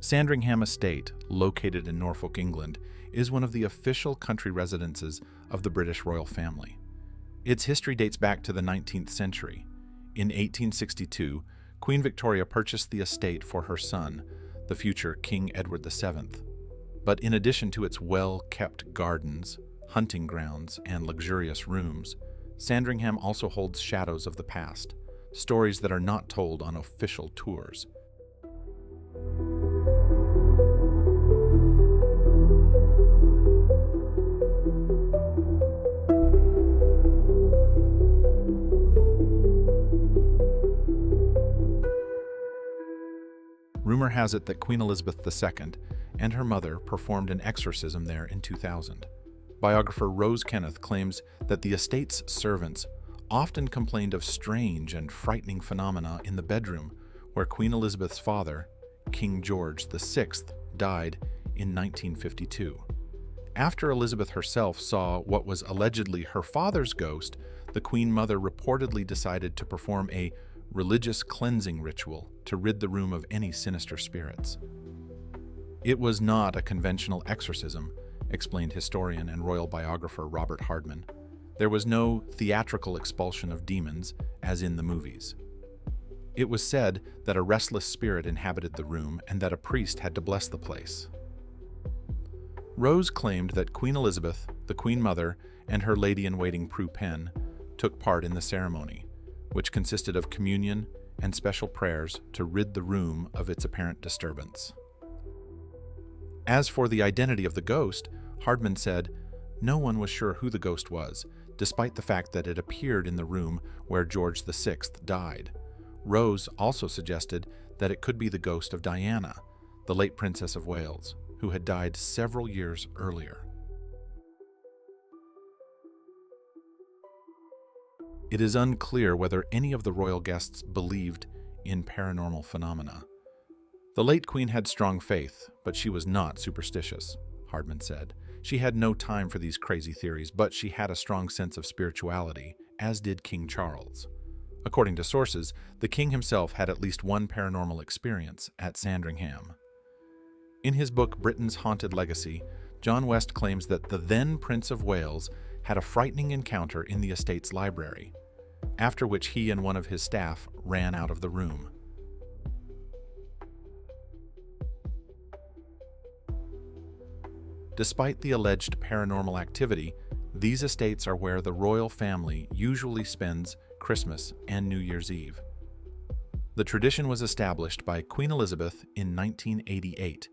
Sandringham Estate, located in Norfolk, England, is one of the official country residences of the British royal family. Its history dates back to the 19th century. In 1862, Queen Victoria purchased the estate for her son, the future King Edward VII. But in addition to its well-kept gardens, hunting grounds, and luxurious rooms, Sandringham also holds shadows of the past, stories that are not told on official tours. Rumor has it that Queen Elizabeth II and her mother performed an exorcism there in 2000. Biographer Rose Kenneth claims that the estate's servants often complained of strange and frightening phenomena in the bedroom where Queen Elizabeth's father, King George VI, died in 1952. After Elizabeth herself saw what was allegedly her father's ghost, the Queen Mother reportedly decided to perform a religious cleansing ritual to rid the room of any sinister spirits. It was not a conventional exorcism, explained historian and royal biographer Robert Hardman. There was no theatrical expulsion of demons, as in the movies. It was said that a restless spirit inhabited the room and that a priest had to bless the place. Rose claimed that Queen Elizabeth, the Queen Mother, and her lady-in-waiting Prue Penn took part in the ceremony, which consisted of communion and special prayers to rid the room of its apparent disturbance. As for the identity of the ghost, Hardman said, no one was sure who the ghost was, despite the fact that it appeared in the room where George VI died. Rose also suggested that it could be the ghost of Diana, the late Princess of Wales, who had died several years earlier. It is unclear whether any of the royal guests believed in paranormal phenomena. The late queen had strong faith, but she was not superstitious, Hardman said. She had no time for these crazy theories, but she had a strong sense of spirituality, as did King Charles. According to sources, the king himself had at least one paranormal experience at Sandringham. In his book Britain's Haunted Legacy, John West claims that the then Prince of Wales had a frightening encounter in the estate's library, after which he and one of his staff ran out of the room. Despite the alleged paranormal activity, these estates are where the royal family usually spends Christmas and New Year's Eve. The tradition was established by Queen Elizabeth in 1988,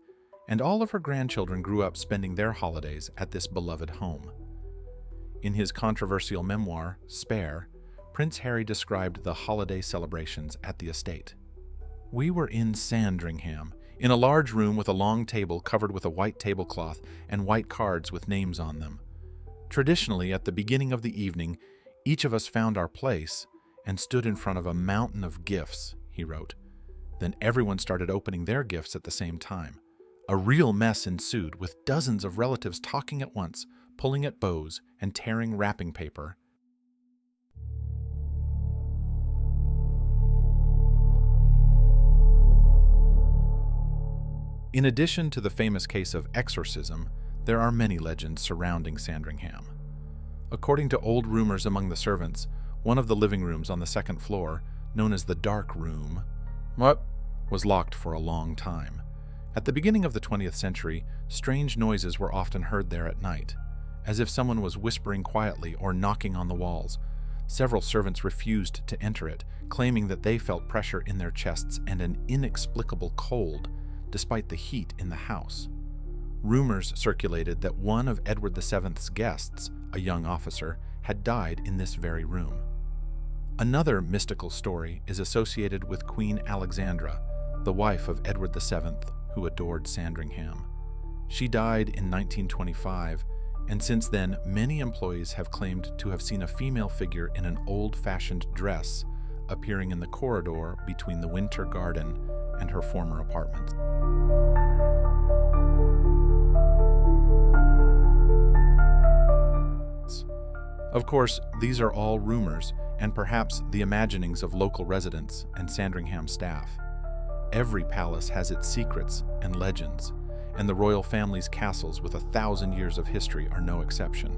and all of her grandchildren grew up spending their holidays at this beloved home. In his controversial memoir, Spare, Prince Harry described the holiday celebrations at the estate. We were in Sandringham, in a large room with a long table covered with a white tablecloth and white cards with names on them. Traditionally, at the beginning of the evening, each of us found our place and stood in front of a mountain of gifts, he wrote. Then everyone started opening their gifts at the same time. A real mess ensued, with dozens of relatives talking at once, pulling at bows, and tearing wrapping paper. In addition to the famous case of exorcism, there are many legends surrounding Sandringham. According to old rumors among the servants, one of the living rooms on the second floor, known as the Dark Room, was locked for a long time. At the beginning of the 20th century, strange noises were often heard there at night, as if someone was whispering quietly or knocking on the walls. Several servants refused to enter it, claiming that they felt pressure in their chests and an inexplicable cold, despite the heat in the house. Rumors circulated that one of Edward VII's guests, a young officer, had died in this very room. Another mystical story is associated with Queen Alexandra, the wife of Edward VII, who adored Sandringham. She died in 1925, and since then many employees have claimed to have seen a female figure in an old-fashioned dress appearing in the corridor between the Winter Garden and her former apartment. Of course, these are all rumors and perhaps the imaginings of local residents and Sandringham staff. Every palace has its secrets and legends, and the royal family's castles with 1,000 years of history are no exception.